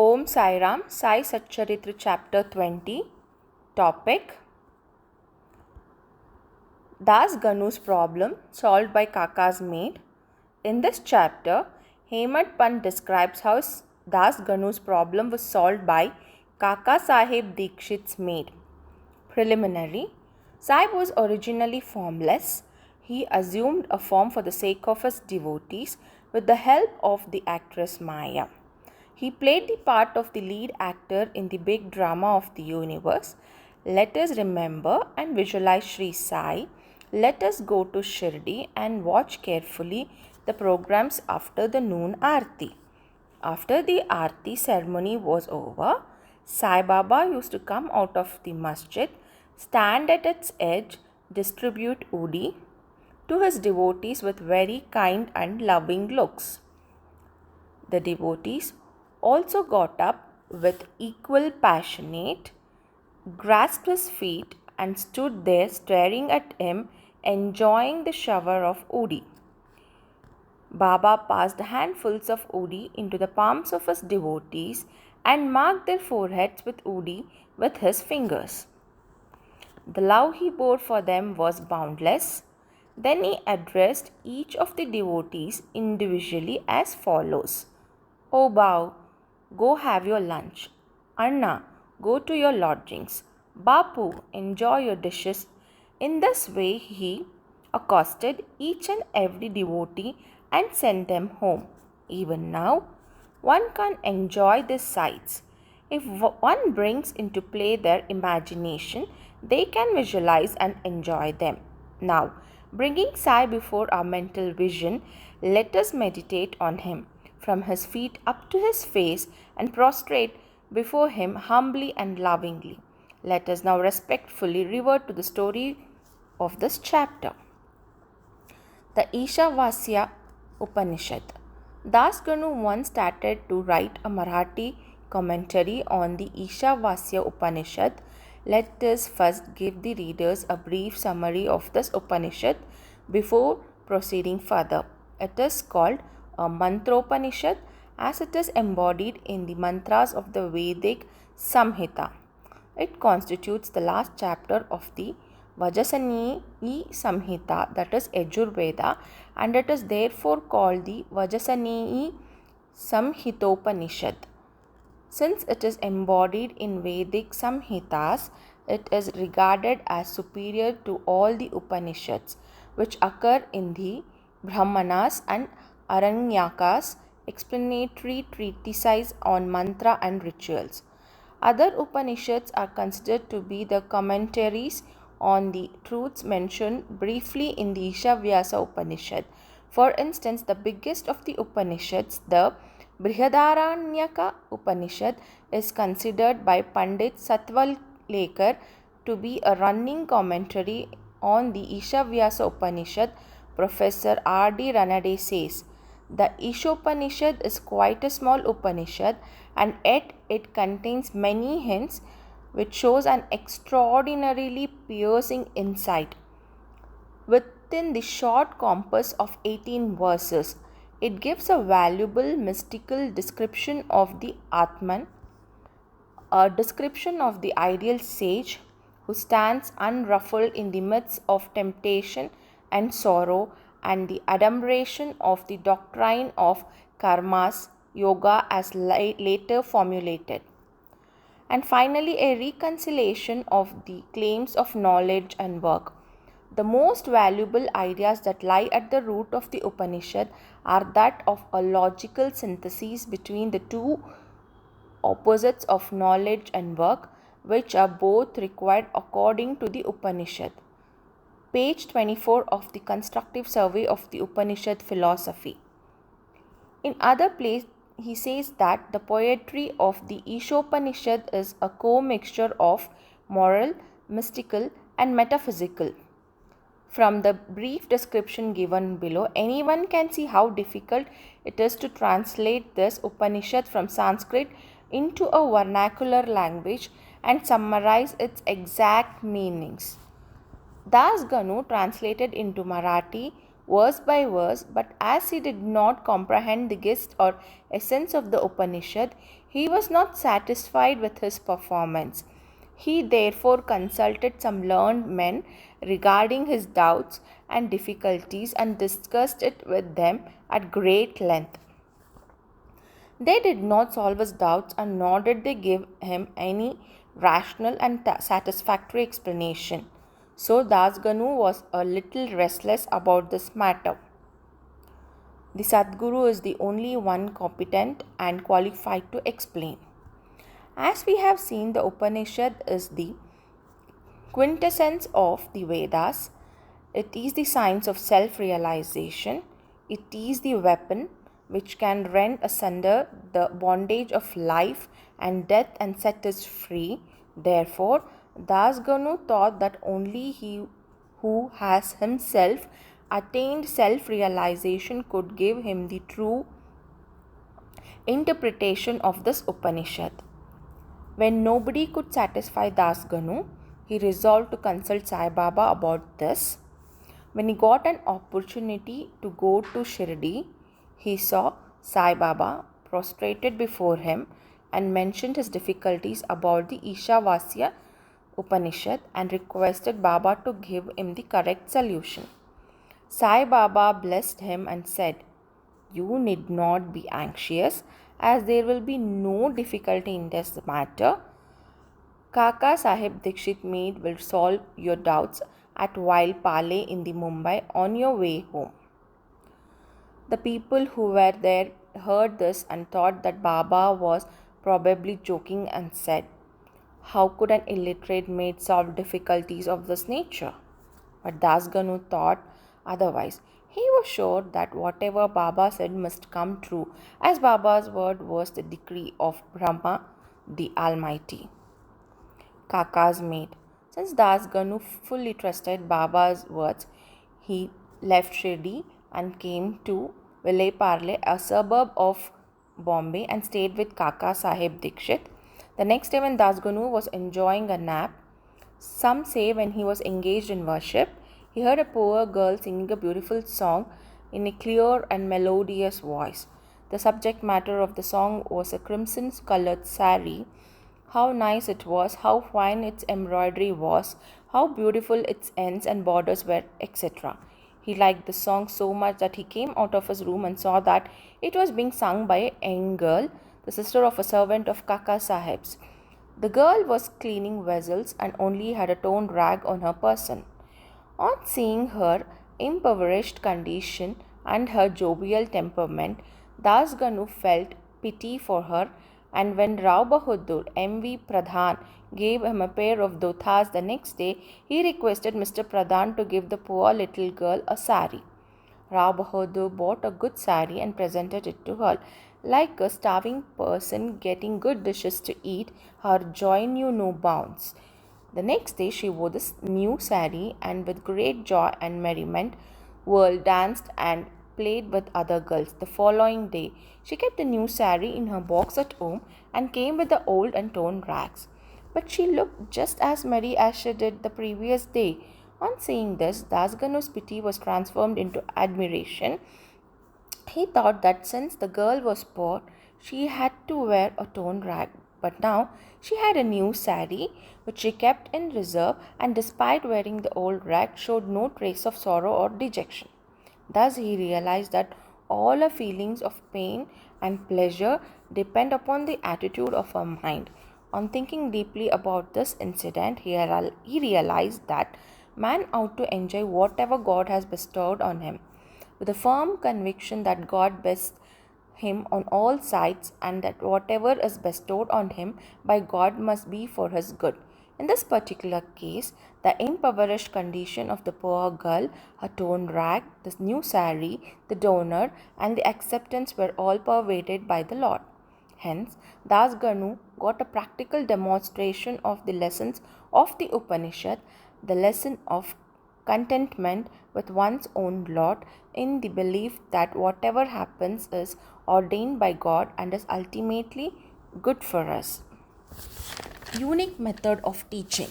Om Sairam, Sai Satcharithra chapter 20. Topic: Das Ganu's problem solved by Kaka's maid. In this chapter, Hemant Pant describes how Das Ganu's problem was solved by Kaka Sahib Dikshit's maid. Preliminary: Saib was originally formless. He assumed a form for the sake of his devotees with the help of the actress Maya. He played the part of the lead actor in the big drama of the universe. Let us remember and visualize Sri Sai. Let us go to Shirdi and watch carefully the programs after the noon Aarti. After the Aarti ceremony was over, Saibaba used to come out of the masjid, stand at its edge, distribute udi to his devotees with very kind and loving looks. The devotees also got up with equal passionate, grasped his feet and stood there staring at him, enjoying the shower of udi. Baba passed handfuls of udi into the palms of his devotees and marked their foreheads with udi with his fingers. The love he bore for them was boundless. Then he addressed each of the devotees individually as follows: O Bau, go have your lunch. Anna, go to your lodgings. Bapu, enjoy your dishes. In this way he accosted each and every devotee and sent them home. Even now, one can enjoy these sights. If one brings into play their imagination, they can visualize and enjoy them. Now, bringing Sai before our mental vision, let us meditate on him, from his feet up to his face, and prostrate before him humbly and lovingly. Let us now respectfully revert to the story of this chapter. The Ishavasya Upanishad. Das Ganu once started to write a Marathi commentary on the Ishavasya Upanishad. Let us first give the readers a brief summary of this Upanishad before proceeding further. It is called a Mantropanishad as it is embodied in the mantras of the Vedic Samhita. It constitutes the last chapter of the Vajasani Samhita, that is Yajurveda, and it is therefore called the Vajasani Samhitopanishad. Since it is embodied in Vedic Samhitas, it is regarded as superior to all the Upanishads which occur in the Brahmanas and Aranyakas, explanatory treatises on mantra and rituals. Other Upanishads are considered to be the commentaries on the truths mentioned briefly in the Ishavyasa Upanishad. For instance, the biggest of the Upanishads, the Brihadaranyaka Upanishad, is considered by Pandit Satvalekar to be a running commentary on the Ishavyasa Upanishad. Professor R.D. Ranade says, the Ishopanishad is quite a small Upanishad and yet it contains many hints which shows an extraordinarily piercing insight. Within the short compass of 18 verses, it gives a valuable mystical description of the Atman, a description of the ideal sage who stands unruffled in the midst of temptation and sorrow, and the adumbration of the doctrine of karmas, yoga as later formulated. And finally, a reconciliation of the claims of knowledge and work. The most valuable ideas that lie at the root of the Upanishad are that of a logical synthesis between the two opposites of knowledge and work, which are both required according to the Upanishad. Page 24 of the Constructive Survey of the Upanishad Philosophy. In other place, he says that the poetry of the Ishopanishad is a co-mixture of moral, mystical and metaphysical. From the brief description given below, anyone can see how difficult it is to translate this Upanishad from Sanskrit into a vernacular language and summarize its exact meanings. Das Ganu translated into Marathi verse by verse, but as he did not comprehend the gist or essence of the Upanishad, He was not satisfied with his performance. He therefore consulted some learned men regarding his doubts and difficulties and discussed it with them at great length. They did not solve his doubts, and nor did they give him any rational and satisfactory explanation. So Dasganu was a little restless about this matter. The Sadguru is the only one competent and qualified to explain. As we have seen, the Upanishad is the quintessence of the Vedas. It is the science of self-realization. It is the weapon which can rend asunder the bondage of life and death and set us free. Therefore, Dasganu thought that only he who has himself attained self-realization could give him the true interpretation of this Upanishad. When nobody could satisfy Dasganu, he resolved to consult Sai Baba about this. When he got an opportunity to go to Shirdi, he saw Sai Baba prostrated before him and mentioned his difficulties about the Ishavasya Upanishad and requested Baba to give him the correct solution. Sai Baba blessed him and said, "You need not be anxious, as there will be no difficulty in this matter. Kaka Sahib Dikshit maid will solve your doubts at Wild Pale in the Mumbai on your way home." The people who were there heard this and thought that Baba was probably joking and said, "How could an illiterate maid solve difficulties of this nature?" But Dasganu thought otherwise. He was sure that whatever Baba said must come true, as Baba's word was the decree of Brahma, the Almighty. Kaka's maid. Since Dasganu fully trusted Baba's words, he left Shirdi and came to Vilayparle, a suburb of Bombay, and stayed with Kaka Sahib Dikshit. The next day, when Dasganu was enjoying a nap, some say when he was engaged in worship, he heard a poor girl singing a beautiful song in a clear and melodious voice. The subject matter of the song was a crimson-colored saree. How nice it was, how fine its embroidery was, how beautiful its ends and borders were, etc. He liked the song so much that he came out of his room and saw that it was being sung by a young girl, the sister of a servant of Kaka Sahib's. The girl was cleaning vessels and only had a torn rag on her person. On seeing her impoverished condition and her jovial temperament, Dasganu felt pity for her, and when Rao Bahadur M.V. Pradhan gave him a pair of dhotas the next day, he requested Mr. Pradhan to give the poor little girl a sari. Rao Bahadur bought a good sari and presented it to her. Like a starving person getting good dishes to eat, her joy knew no bounds. The next day she wore this new sari, and with great joy and merriment, whirled, danced and played with other girls. The following day, she kept the new sari in her box at home and came with the old and torn rags. But she looked just as merry as she did the previous day. On seeing this, Dasganu's pity was transformed into admiration. He thought that since the girl was poor, she had to wear a torn rag. But now she had a new sari which she kept in reserve, and despite wearing the old rag, showed no trace of sorrow or dejection. Thus he realized that all her feelings of pain and pleasure depend upon the attitude of her mind. On thinking deeply about this incident, he realized that man ought to enjoy whatever God has bestowed on him, with a firm conviction that God bests him on all sides, and that whatever is bestowed on him by God must be for his good. In this particular case, the impoverished condition of the poor girl, her torn rag, the new sari, the donor, and the acceptance were all pervaded by the Lord. Hence, Dasganu got a practical demonstration of the lessons of the Upanishad, the lesson of contentment with one's own lot, in the belief that whatever happens is ordained by God and is ultimately good for us. Unique method of teaching.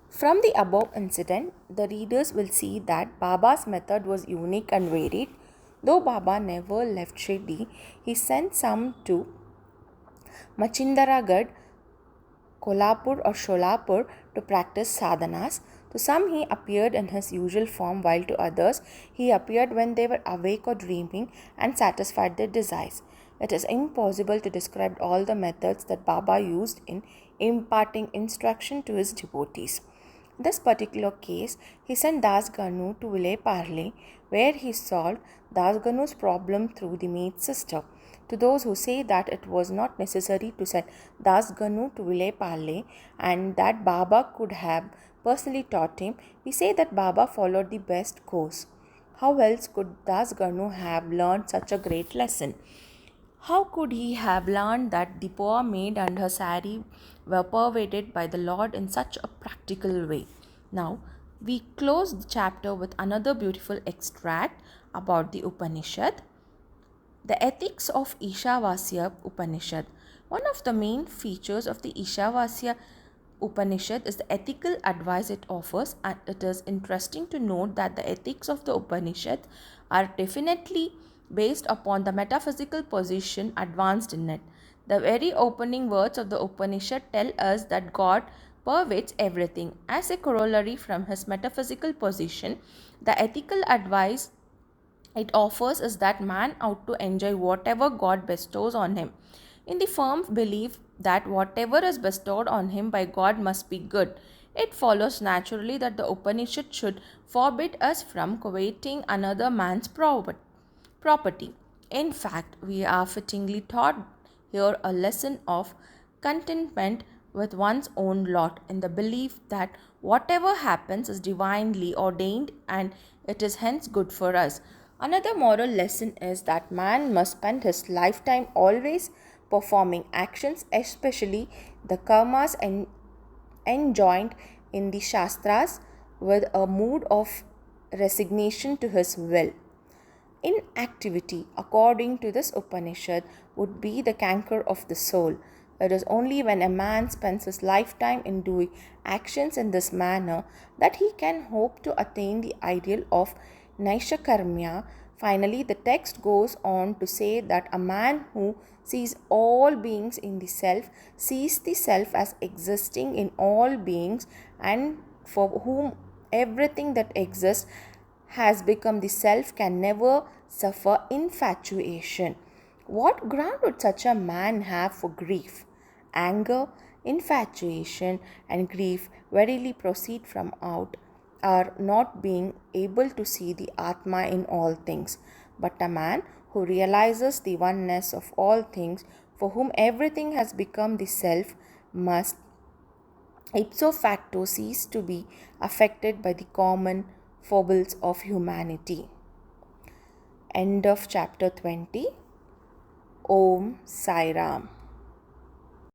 From the above incident, the readers will see that Baba's method was unique and varied. Though Baba never left Shirdi, he sent some to Machindaragad, Kolhapur or Sholapur to practice sadhanas. To some he appeared in his usual form, while to others he appeared when they were awake or dreaming and satisfied their desires. It is impossible to describe all the methods that Baba used in imparting instruction to his devotees. In this particular case, he sent Das Ganu to Vile Parle, where he solved Das Ganu's problem through the maid sister. To those who say that it was not necessary to send Das Ganu to Vile Parle and that Baba could have personally taught him, we say that Baba followed the best course. How else could Das Ganu have learned such a great lesson? How could he have learned that the poor maid and her sari were pervaded by the Lord in such a practical way? Now, we close the chapter with another beautiful extract about the Upanishad. The ethics of Ishavasya Upanishad. One of the main features of the Ishavasya Upanishad is the ethical advice it offers, and it is interesting to note that the ethics of the Upanishad are definitely based upon the metaphysical position advanced in it. The very opening words of the Upanishad tell us that God pervades everything. As a corollary from his metaphysical position, the ethical advice it offers is that man ought to enjoy whatever God bestows on him, in the firm belief that whatever is bestowed on him by God must be good. It follows naturally that the Upanishad should forbid us from coveting another man's property. In fact, we are fittingly taught here a lesson of contentment with one's own lot, in the belief that whatever happens is divinely ordained and it is hence good for us. Another moral lesson is that man must spend his lifetime always performing actions, especially the karmas enjoined in the Shastras, with a mood of resignation to his will. Inactivity, according to this Upanishad, would be the canker of the soul. It is only when a man spends his lifetime in doing actions in this manner that he can hope to attain the ideal of Naishakarmya. Finally, the text goes on to say that a man who sees all beings in the self sees the self as existing in all beings, and for whom everything that exists has become the self can never suffer infatuation. What ground would such a man have for grief? Anger, infatuation, and grief verily proceed from out our not being able to see the Atma in all things. But a man who realizes the oneness of all things, for whom everything has become the self, must ipso facto cease to be affected by the common foibles of humanity. End of chapter 20. Om Sai Ram.